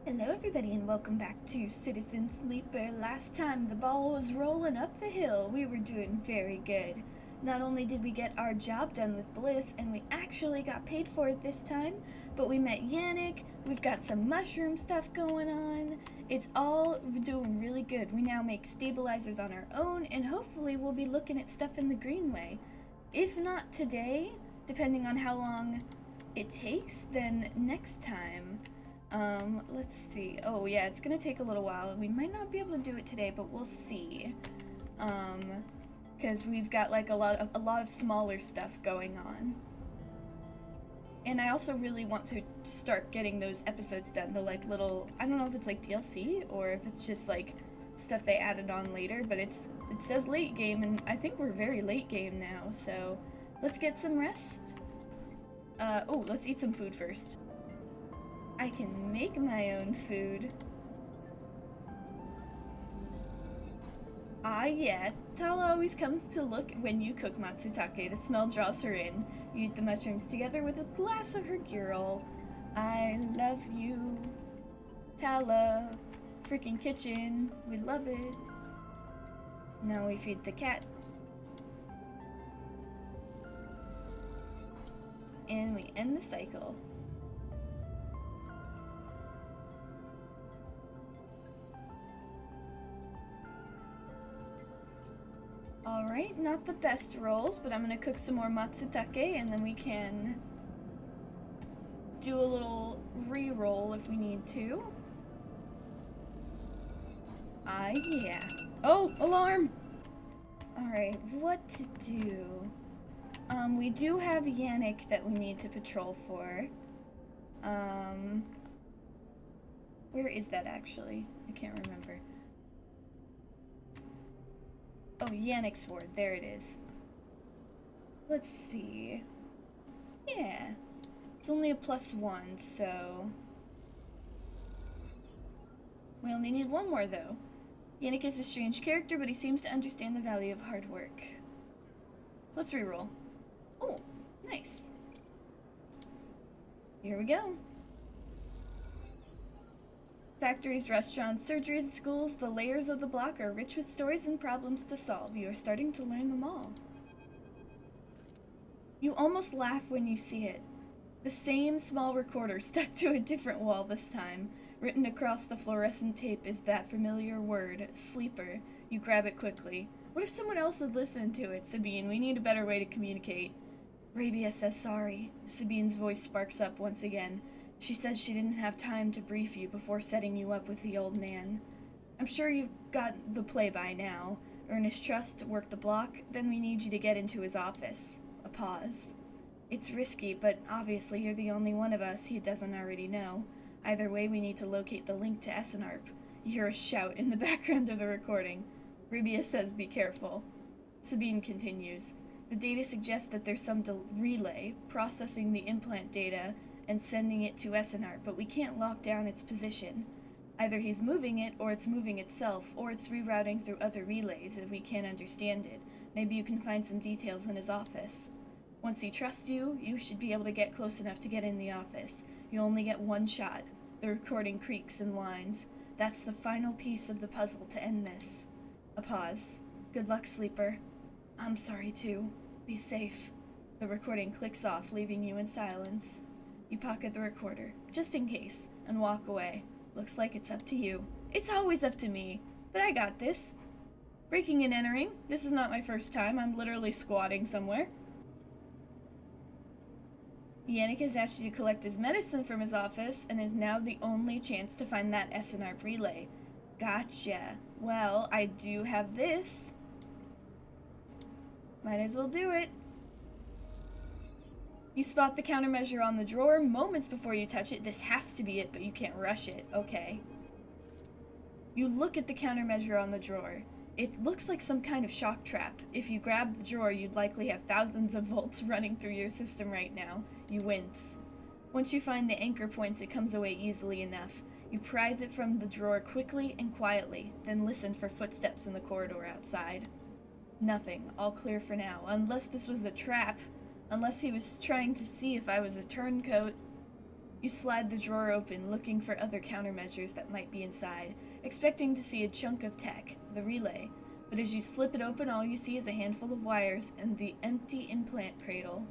Hello everybody and welcome back to Citizen Sleeper. Last time the ball was rolling up the hill, we were doing very good. Not only did we get our job done with Bliss and we actually got paid for it this time, but we met Yannick, we've got some mushroom stuff going on. It's all doing really good. We now make stabilizers on our own and hopefully we'll be looking at stuff in the Greenway. If not today, depending on how long it takes, then next time. Let's see. Oh yeah, it's gonna take a little while. We might not be able to do it today, but we'll see. Because we've got like a lot of smaller stuff going on. And I also really want to start getting those episodes done. The like little, I don't know if it's like DLC or if it's just like stuff they added on later, but it says late game and I think we're very late game now. So let's get some rest. Oh, let's eat some food first. I can make my own food. Ah yeah, Tala always comes to look when you cook Matsutake. The smell draws her in. You eat the mushrooms together with a glass of her girl. I love you. Tala. Freaking kitchen. We love it. Now we feed the cat. And we end the cycle. Alright, not the best rolls, but I'm gonna cook some more matsutake and then we can do a little re-roll if we need to. Ah, yeah. Oh, alarm! Alright, what to do? We do have Yannick that we need to patrol for. Where is that actually? I can't remember. Oh, Yannick's ward. There it is. Let's see. Yeah. It's only a +1, so... We only need one more, though. Yannick is a strange character, but he seems to understand the value of hard work. Let's reroll. Oh, nice. Here we go. Factories, restaurants, surgeries, schools, the layers of the block are rich with stories and problems to solve. You are starting to learn them all. You almost laugh when you see it. The same small recorder stuck to a different wall this time. Written across the fluorescent tape is that familiar word, sleeper. You grab it quickly. What if someone else had listened to it, Sabine? We need a better way to communicate. Rabia says sorry. Sabine's voice sparks up once again. She says she didn't have time to brief you before setting you up with the old man. I'm sure you've got the play by now. Earn his trust, work the block, then we need you to get into his office. A pause. It's risky, but obviously you're the only one of us he doesn't already know. Either way, we need to locate the link to SNARP. You hear a shout in the background of the recording. Rabia says be careful. Sabine continues. The data suggests that there's some relay processing the implant data and sending it to SNR, but we can't lock down its position. Either he's moving it, or it's moving itself, or it's rerouting through other relays and we can't understand it. Maybe you can find some details in his office. Once he trusts you, you should be able to get close enough to get in the office. You only get one shot. The recording creaks and whines. That's the final piece of the puzzle to end this. A pause. Good luck, sleeper. I'm sorry too. Be safe. The recording clicks off, leaving you in silence. You pocket the recorder, just in case, and walk away. Looks like it's up to you. It's always up to me, but I got this. Breaking and entering. This is not my first time. I'm literally squatting somewhere. Yannick has asked you to collect his medicine from his office and is now the only chance to find that SNR relay. Gotcha. Well, I do have this. Might as well do it. You spot the countermeasure on the drawer moments before you touch it. This has to be it, but you can't rush it. Okay. You look at the countermeasure on the drawer. It looks like some kind of shock trap. If you grab the drawer, you'd likely have thousands of volts running through your system right now. You wince. Once you find the anchor points, it comes away easily enough. You prise it from the drawer quickly and quietly, then listen for footsteps in the corridor outside. Nothing. All clear for now. Unless this was a trap. Unless he was trying to see if I was a turncoat. You slide the drawer open, looking for other countermeasures that might be inside, expecting to see a chunk of tech, the relay. But as you slip it open, all you see is a handful of wires and the empty implant cradle.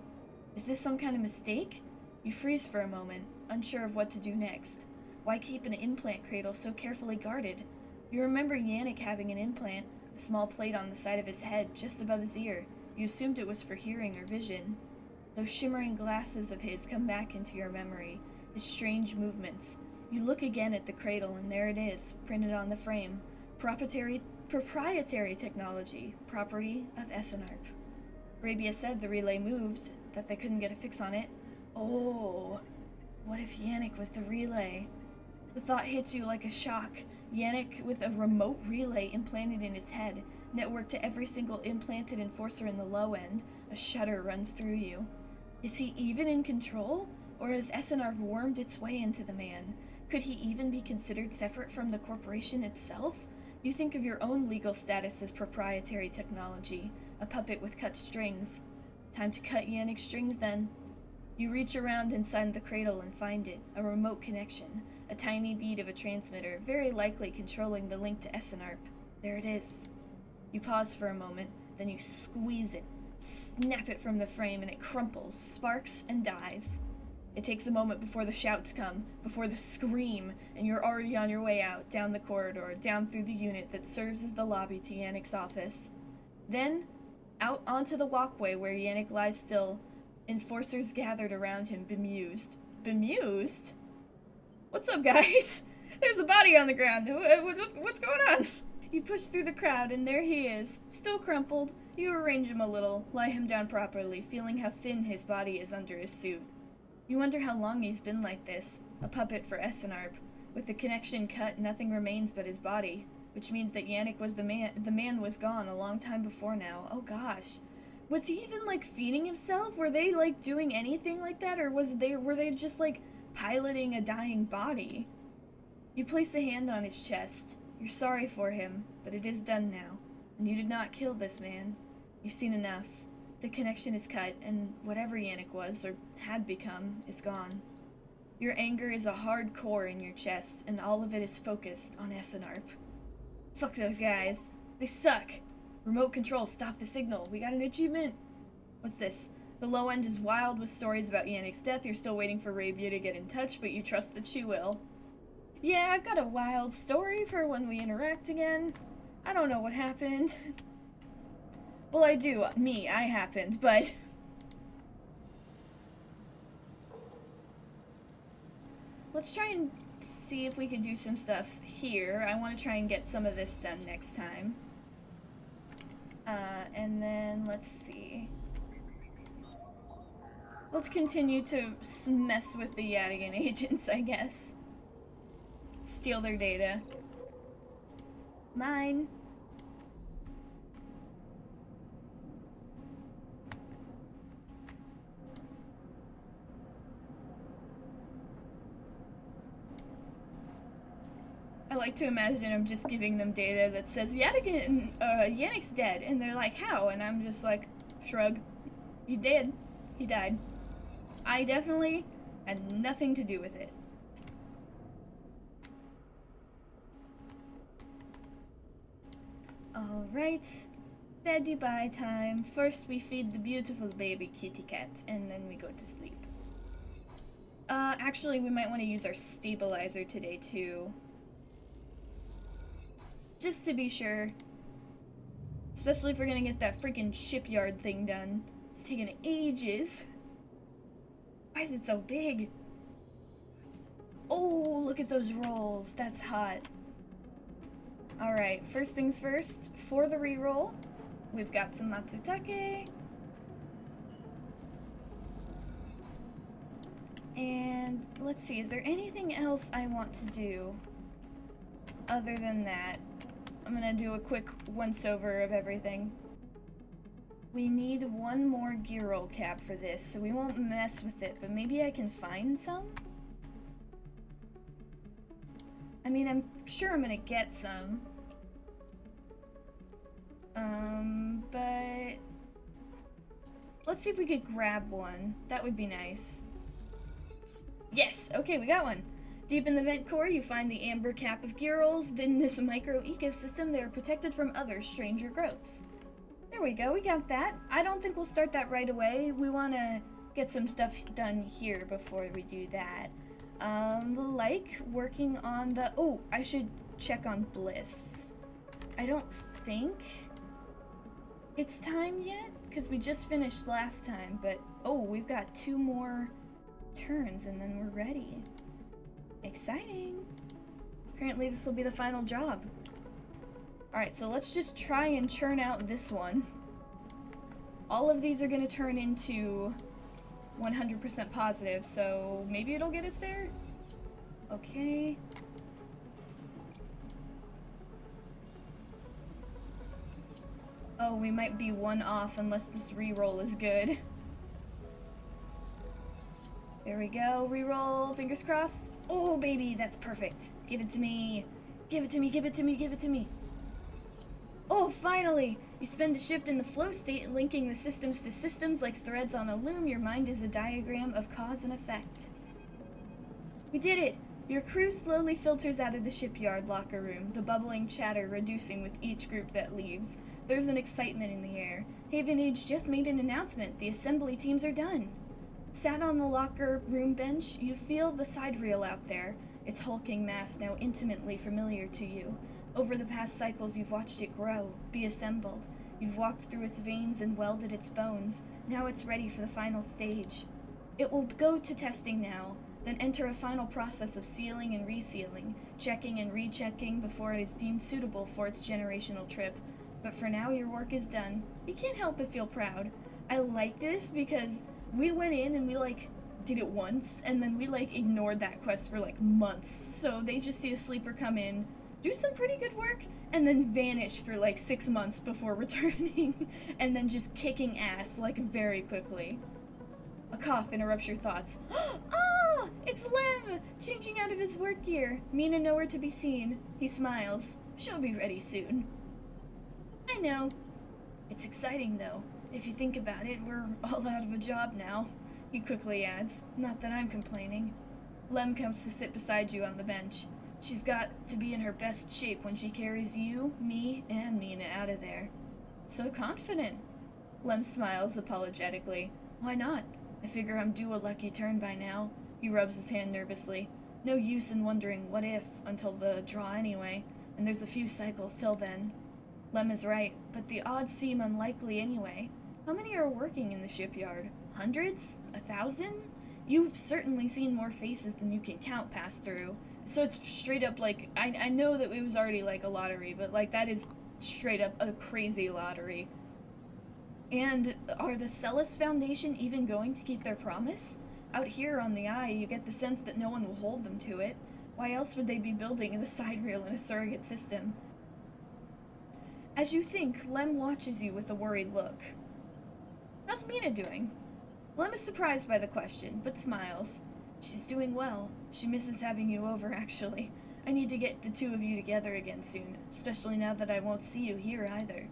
Is this some kind of mistake? You freeze for a moment, unsure of what to do next. Why keep an implant cradle so carefully guarded? You remember Yannick having an implant, a small plate on the side of his head, just above his ear. You assumed it was for hearing or vision. Those shimmering glasses of his come back into your memory, his strange movements. You look again at the cradle, and there it is, printed on the frame. Proprietary technology, property of Essenarp. Arabia said the relay moved, that they couldn't get a fix on it. Oh, what if Yannick was the relay? The thought hits you like a shock. Yannick with a remote relay implanted in his head, networked to every single implanted enforcer in the low end. A shudder runs through you. Is he even in control? Or has Essenarp wormed its way into the man? Could he even be considered separate from the corporation itself? You think of your own legal status as proprietary technology, a puppet with cut strings. Time to cut Yannick's strings then. You reach around inside the cradle and find it, a remote connection, a tiny bead of a transmitter, very likely controlling the link to Essenarp. There it is. You pause for a moment, then you squeeze it, snap it from the frame, and it crumples, sparks, and dies. It takes a moment before the shouts come, before the scream, and you're already on your way out, down the corridor, down through the unit that serves as the lobby to Yannick's office. Then, out onto the walkway where Yannick lies still, enforcers gathered around him, bemused. Bemused? What's up, guys? There's a body on the ground. What's going on? You push through the crowd, and there he is, still crumpled. You arrange him a little, lie him down properly, feeling how thin his body is under his suit. You wonder how long he's been like this, a puppet for Essenarp. With the connection cut, nothing remains but his body, which means that Yannick was the man was gone a long time before now. Oh gosh. Was he even, like, feeding himself? Were they, like, doing anything like that? Or were they just, like, piloting a dying body? You place a hand on his chest. You're sorry for him, but it is done now. And you did not kill this man. You've seen enough. The connection is cut, and whatever Yannick was, or had become, is gone. Your anger is a hard core in your chest, and all of it is focused on Essenarp. Fuck those guys. They suck. Remote control, stop the signal. We got an achievement. What's this? The low end is wild with stories about Yannick's death. You're still waiting for Arabia to get in touch, but you trust that she will. Yeah, I've got a wild story for when we interact again. I don't know what happened. Well, I do. I happened, but... Let's try and see if we can do some stuff here. I want to try and get some of this done next time. And then, let's see. Let's continue to mess with the Yadigan agents, I guess. Steal their data. Mine. I like to imagine I'm just giving them data that says Yannick's dead, and they're like, how? And I'm just like, shrug. He did. He died. I definitely had nothing to do with it. Alright. Beddy-bye time. First we feed the beautiful baby kitty cat, and then we go to sleep. Actually, we might want to use our stabilizer today, too. Just to be sure. Especially if we're gonna get that freaking shipyard thing done. It's taking ages. Why is it so big? Oh, look at those rolls. That's hot. Alright, first things first. For the reroll, we've got some Matsutake. And let's see, is there anything else I want to do other than that? I'm gonna do a quick once-over of everything. We need one more gear roll cap for this, so we won't mess with it, but maybe I can find some? I mean, I'm sure I'm gonna get some. But... let's see if we could grab one. That would be nice. Yes! Okay, we got one. Deep in the vent core, you find the amber cap of Girls. In this micro-ecosystem, they are protected from other stranger growths. There we go, we got that. I don't think we'll start that right away. We want to get some stuff done here before we do that. Like working on the... Oh, I should check on Bliss. I don't think it's time yet, because we just finished last time, but... Oh, we've got 2 more turns, and then we're ready. Exciting. Apparently this will be the final job. Alright, so let's just try and churn out this one. All of these are going to turn into 100% positive, so maybe it'll get us there? Okay. Oh, we might be 1 off unless this reroll is good. There we go, reroll, fingers crossed. Oh, baby, that's perfect. Give it to me. Give it to me, give it to me, give it to me. Oh, finally! You spend a shift in the flow state, linking the systems to systems like threads on a loom. Your mind is a diagram of cause and effect. We did it! Your crew slowly filters out of the shipyard locker room, the bubbling chatter reducing with each group that leaves. There's an excitement in the air. Haven Age just made an announcement. The assembly teams are done. Sat on the locker room bench, you feel the sidereal out there, its hulking mass now intimately familiar to you. Over the past cycles, you've watched it grow, be assembled. You've walked through its veins and welded its bones. Now it's ready for the final stage. It will go to testing now, then enter a final process of sealing and resealing, checking and rechecking before it is deemed suitable for its generational trip. But for now, your work is done. You can't help but feel proud. I like this because we went in and we, did it once, and then we, ignored that quest for, months. So they just see a sleeper come in, do some pretty good work, and then vanish for 6 months before returning, and then just kicking ass, very quickly. A cough interrupts your thoughts. Ah! It's Lem! Changing out of his work gear. Mina nowhere to be seen. He smiles. She'll be ready soon. I know. It's exciting, though. If you think about it, we're all out of a job now. He quickly adds. Not that I'm complaining. Lem comes to sit beside you on the bench. She's got to be in her best shape when she carries you, me, and Mina out of there. So confident. Lem smiles apologetically. Why not? I figure I'm due a lucky turn by now. He rubs his hand nervously. No use in wondering what if until the draw anyway, and there's a few cycles till then. Lem is right, but the odds seem unlikely anyway. How many are working in the shipyard? Hundreds? 1,000? You've certainly seen more faces than you can count pass through. So it's straight up I know that it was already a lottery, but that is straight up a crazy lottery. And are the Celis Foundation even going to keep their promise? Out here on the Eye, you get the sense that no one will hold them to it. Why else would they be building the sidereal in a surrogate system? As you think, Lem watches you with a worried look. How's Mina doing? Lem is surprised by the question, but smiles. She's doing well. She misses having you over, actually. I need to get the 2 of you together again soon, especially now that I won't see you here either.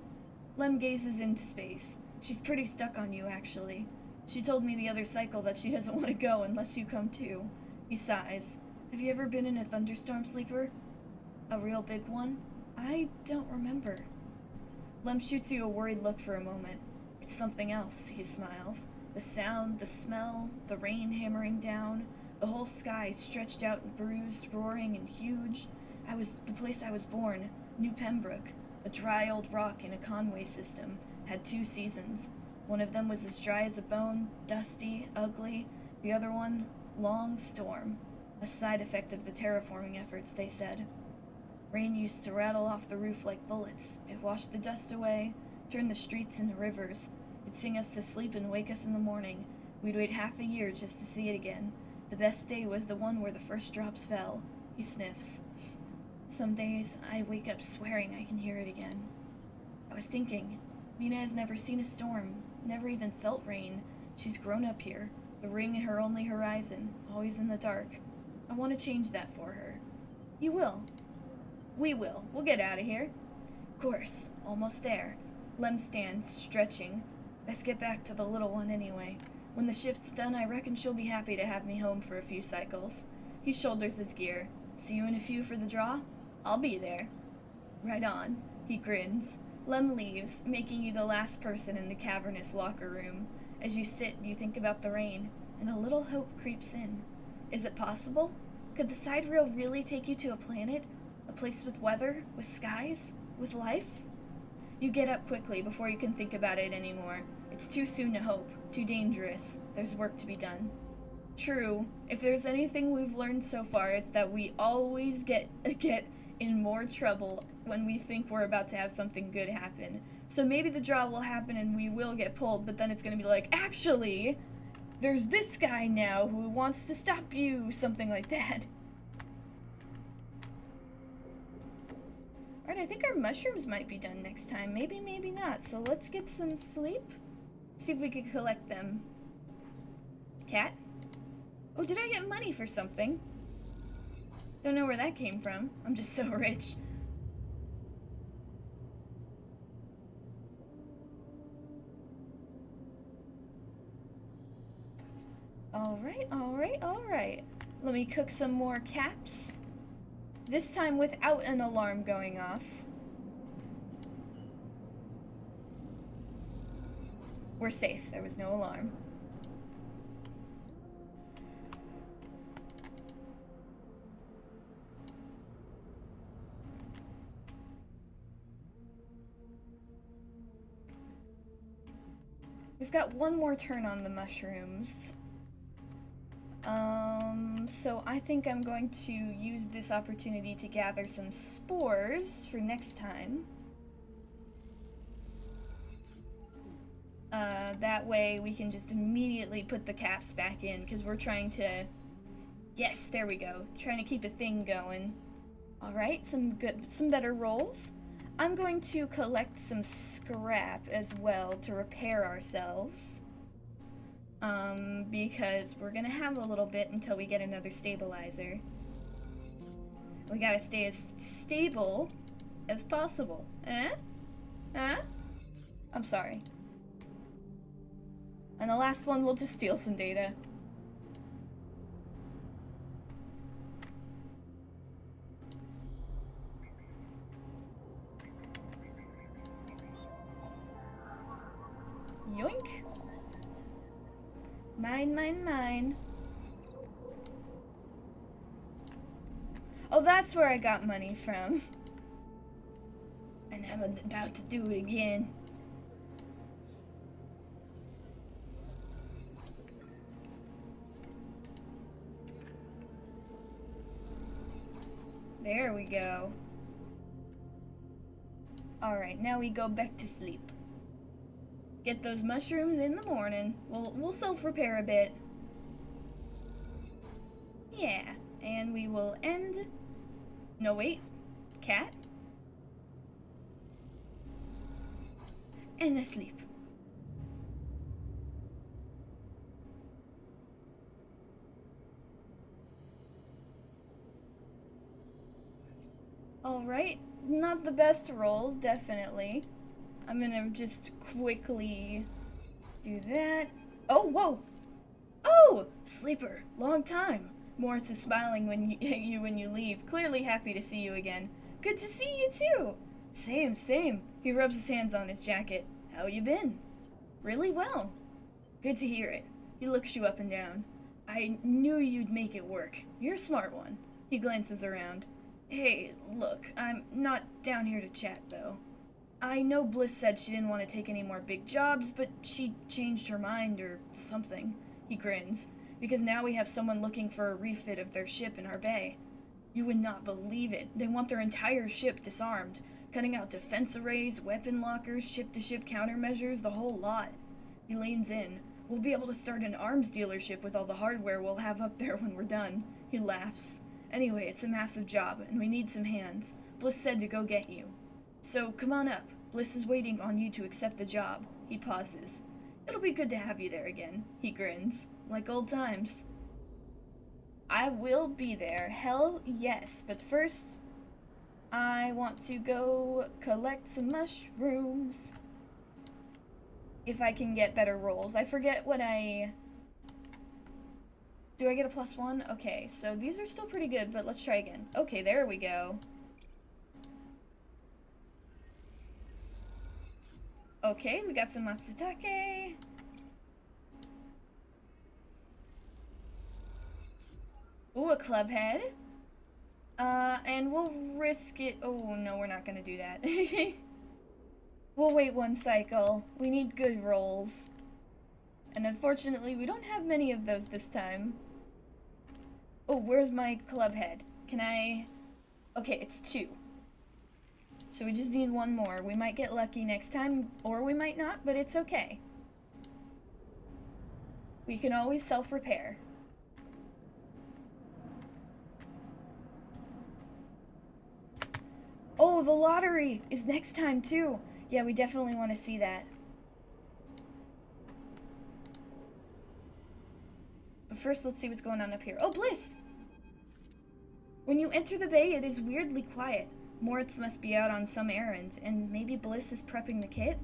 Lem gazes into space. She's pretty stuck on you, actually. She told me the other cycle that she doesn't want to go unless you come too. He sighs. Have you ever been in a thunderstorm, Sleeper? A real big one? I don't remember. Lem shoots you a worried look for a moment. It's something else, he smiles. The sound, the smell, the rain hammering down, the whole sky stretched out and bruised, roaring and huge. The place I was born, New Pembroke, a dry old rock in a Conway system, had 2 seasons. One of them was as dry as a bone, dusty, ugly. The other one, long storm. A side effect of the terraforming efforts, they said. Rain used to rattle off the roof like bullets. It washed the dust away, turned the streets into rivers. It'd sing us to sleep and wake us in the morning. We'd wait half a year just to see it again. The best day was the one where the first drops fell. He sniffs. Some days, I wake up swearing I can hear it again. I was thinking, Mina has never seen a storm, never even felt rain. She's grown up here, the ring her only horizon, always in the dark. I want to change that for her. You will. We will. We'll get out of here. Of course, almost there. Lem stands, stretching. Best get back to the little one anyway. When the shift's done, I reckon she'll be happy to have me home for a few cycles. He shoulders his gear. See you in a few for the draw? I'll be there. Right on. He grins. Lem leaves, making you the last person in the cavernous locker room. As you sit, you think about the rain, and a little hope creeps in. Is it possible? Could the sidereal really take you to a planet? A place with weather? With skies? With life? You get up quickly before you can think about it anymore. It's too soon to hope. Too dangerous. There's work to be done. True. If there's anything we've learned so far, it's that we always get in more trouble when we think we're about to have something good happen. So maybe the draw will happen and we will get pulled, but then it's gonna be like, actually, there's this guy now who wants to stop you, something like that. Alright, I think our mushrooms might be done next time. Maybe, maybe not. So let's get some sleep. See if we can collect them. Cat? Oh, did I get money for something? Don't know where that came from. I'm just so rich. Alright, alright, alright. Let me cook some more caps. This time without an alarm going off. We're safe. There was no alarm. We've got one more turn on the mushrooms. So I think I'm going to use this opportunity to gather some spores for next time. That way we can just immediately put the caps back in, because we're trying to... Yes, there we go. Trying to keep a thing going. Alright, some better rolls. I'm going to collect some scrap as well to repair ourselves. Because we're gonna have a little bit until we get another stabilizer. We gotta stay as stable as possible. Eh? Huh? I'm sorry. And the last one, we'll just steal some data. Yoink. Mine, mine, mine. Oh, that's where I got money from. And I'm about to do it again. There we go. Alright, now we go back to sleep. Get those mushrooms in the morning. We'll self-repair a bit. Yeah, and we will end... No, wait. Cat? And asleep. Alright, not the best rolls, definitely. I'm gonna just quickly do that. Oh, whoa! Oh! Sleeper, long time. Moritz is smiling at you when you leave, clearly happy to see you again. Good to see you too! Same, same. He rubs his hands on his jacket. How you been? Really well. Good to hear it. He looks you up and down. I knew you'd make it work. You're a smart one. He glances around. Hey, look, I'm not down here to chat, though. I know Bliss said she didn't want to take any more big jobs, but she changed her mind or something. He grins. Because now we have someone looking for a refit of their ship in our bay. You would not believe it. They want their entire ship disarmed, cutting out defense arrays, weapon lockers, ship-to-ship countermeasures, the whole lot. He leans in. We'll be able to start an arms dealership with all the hardware we'll have up there when we're done. He laughs. Anyway, it's a massive job, and we need some hands. Bliss said to go get you. So, come on up. Bliss is waiting on you to accept the job. He pauses. It'll be good to have you there again. He grins. Like old times. I will be there. Hell yes. But first, I want to go collect some mushrooms. If I can get better rolls. I forget what I Do I get a +1? Okay, so these are still pretty good, but let's try again. Okay, there we go. Okay, we got some Matsutake. Ooh, a club head. And we'll risk it. Oh, no, we're not gonna do that. We'll wait one cycle. We need good rolls. And unfortunately, we don't have many of those this time. Oh, where's my club head? Can I... Okay, it's 2. So we just need one more. We might get lucky next time, or we might not, but it's okay. We can always self-repair. Oh, the lottery is next time, too. Yeah, we definitely want to see that. But first, let's see what's going on up here. Oh, Bliss! When you enter the bay, it is weirdly quiet. Moritz must be out on some errand, and maybe Bliss is prepping the kit?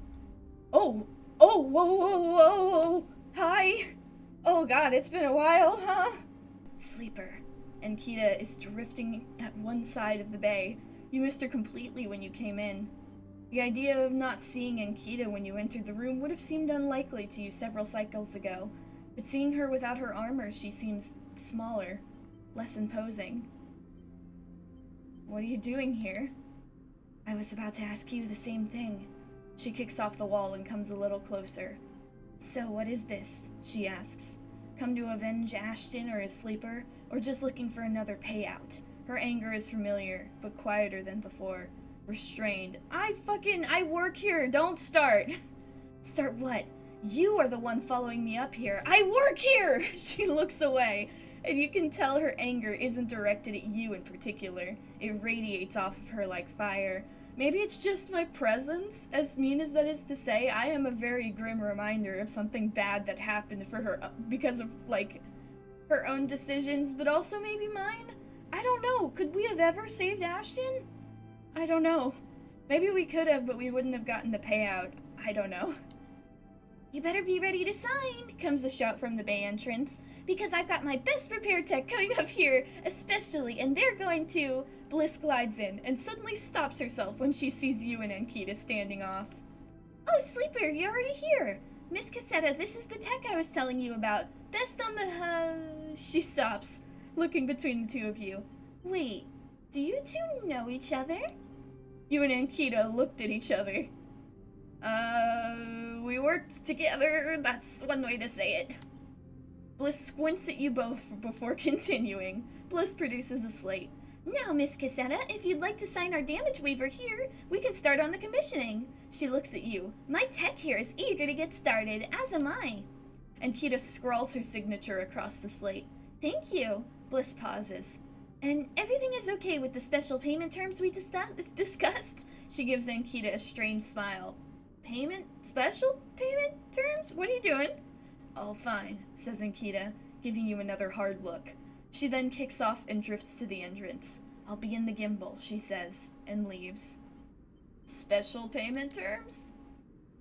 Oh! Oh, whoa, whoa, whoa, whoa! Hi! Oh god, it's been a while, huh? Sleeper. And Kita is drifting at one side of the bay. You missed her completely when you came in. The idea of not seeing Ankita when you entered the room would have seemed unlikely to you several cycles ago, but seeing her without her armor, she seems smaller, less imposing. What are you doing here? I was about to ask you the same thing. She kicks off the wall and comes a little closer. So what is this? She asks. Come to avenge Ashton or his sleeper, or just looking for another payout? Her anger is familiar, but quieter than before. Restrained. I work here, don't start! Start what? You are the one following me up here. I work here! She looks away, and you can tell her anger isn't directed at you in particular. It radiates off of her like fire. Maybe it's just my presence, as mean as that is to say. I am a very grim reminder of something bad that happened for her because of, like, her own decisions, but also maybe mine? I don't know. Could we have ever saved Ashton? I don't know. Maybe we could have, but we wouldn't have gotten the payout. I don't know. You better be ready to sign, comes a shout from the bay entrance, because I've got my best prepared tech coming up here, especially, and they're going to... Bliss glides in and suddenly stops herself when she sees you and Ankita standing off. Oh, Sleeper, you're already here. Miss Cassetta, this is the tech I was telling you about. Best on the, She stops, looking between the two of you. Wait, do you two know each other? You and Ankita looked at each other. We worked together, that's one way to say it. Bliss squints at you both before continuing. Bliss produces a slate. Now, Miss Cassetta, if you'd like to sign our damage waiver here, we can start on the commissioning. She looks at you. My tech here is eager to get started, as am I. Ankita scrawls her signature across the slate. Thank you. Bliss pauses. And everything is okay with the special payment terms we discussed? She gives Ankita a strange smile. Special payment terms? What are you doing? All fine, says Ankita, giving you another hard look. She then kicks off and drifts to the entrance. I'll be in the gimbal, she says, and leaves. Special payment terms?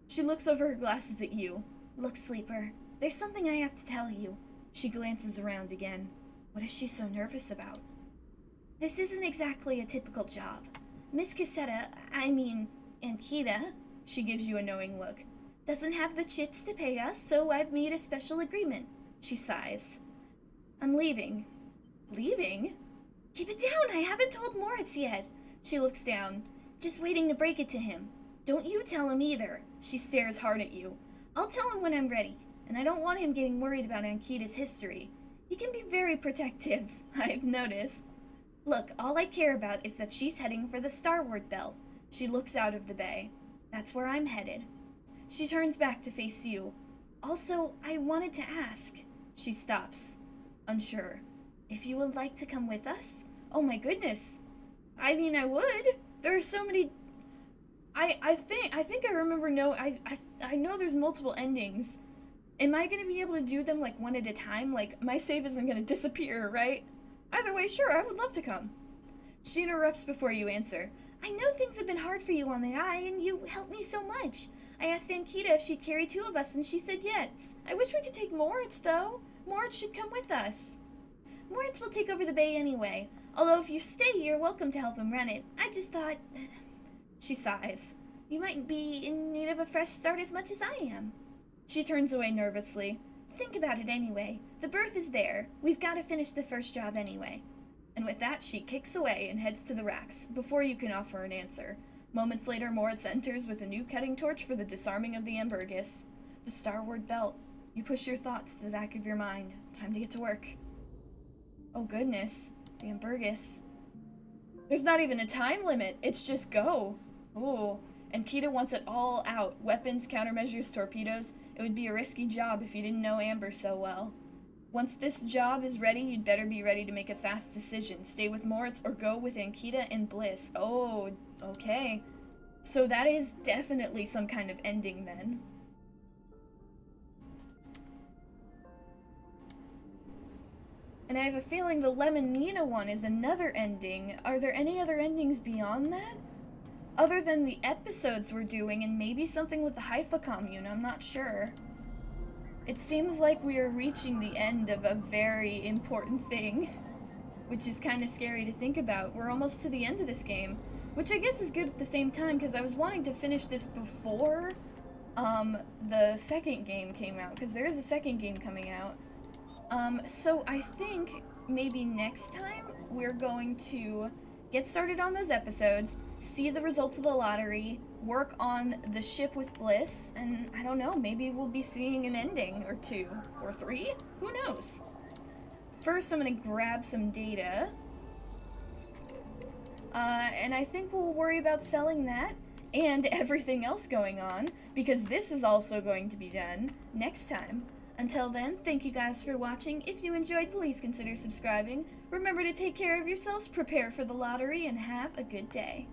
She looks over her glasses at you. Look, Sleeper, there's something I have to tell you. She glances around again. What is she so nervous about? This isn't exactly a typical job. Miss Cassetta, Ankita, she gives you a knowing look, doesn't have the chits to pay us, so I've made a special agreement. She sighs. I'm leaving. Leaving? Keep it down, I haven't told Moritz yet. She looks down, just waiting to break it to him. Don't you tell him either. She stares hard at you. I'll tell him when I'm ready, and I don't want him getting worried about Ankita's history. He can be very protective, I've noticed. Look, all I care about is that she's heading for the Starward Belt. She looks out of the bay. That's where I'm headed. She turns back to face you. Also, I wanted to ask. She stops, unsure. If you would like to come with us? Oh my goodness. I would. There are so many... I think I remember I know there's multiple endings. Am I going to be able to do them, like, one at a time? Like, my save isn't going to disappear, right? Either way, sure, I would love to come. She interrupts before you answer. I know things have been hard for you on the eye, and you helped me so much. I asked Ankita if she'd carry 2 of us, and she said yes. I wish we could take Moritz, though. Moritz should come with us. Moritz will take over the bay anyway. Although if you stay, you're welcome to help him run it. I just thought... She sighs. You might be in need of a fresh start as much as I am. She turns away nervously. Think about it anyway. The berth is there. We've got to finish the first job anyway. And with that, she kicks away and heads to the racks, before you can offer an answer. Moments later, Moritz enters with a new cutting torch for the disarming of the Ambergus. The Starward Belt. You push your thoughts to the back of your mind. Time to get to work. Oh goodness. The Ambergus. There's not even a time limit. It's just go. Ooh. And Kita wants it all out. Weapons, countermeasures, torpedoes. It would be a risky job if you didn't know Amber so well. Once this job is ready, you'd better be ready to make a fast decision. Stay with Moritz or go with Ankita and Bliss. Oh, okay. So that is definitely some kind of ending then. And I have a feeling the Lemonina one is another ending. Are there any other endings beyond that? Other than the episodes we're doing and maybe something with the Haifa commune, I'm not sure. It seems like we are reaching the end of a very important thing, which is kind of scary to think about. We're almost to the end of this game, which I guess is good at the same time because I was wanting to finish this before the second game came out, because there is a second game coming out. So I think maybe next time we're going to get started on those episodes, see the results of the lottery, work on the ship with Bliss, and I don't know, maybe we'll be seeing an ending or 2 or 3, who knows. First I'm gonna grab some data, and I think we'll worry about selling that and everything else going on, because this is also going to be done next time. Until then, thank you guys for watching. If you enjoyed, please consider subscribing. Remember to take care of yourselves, prepare for the lottery, and have a good day.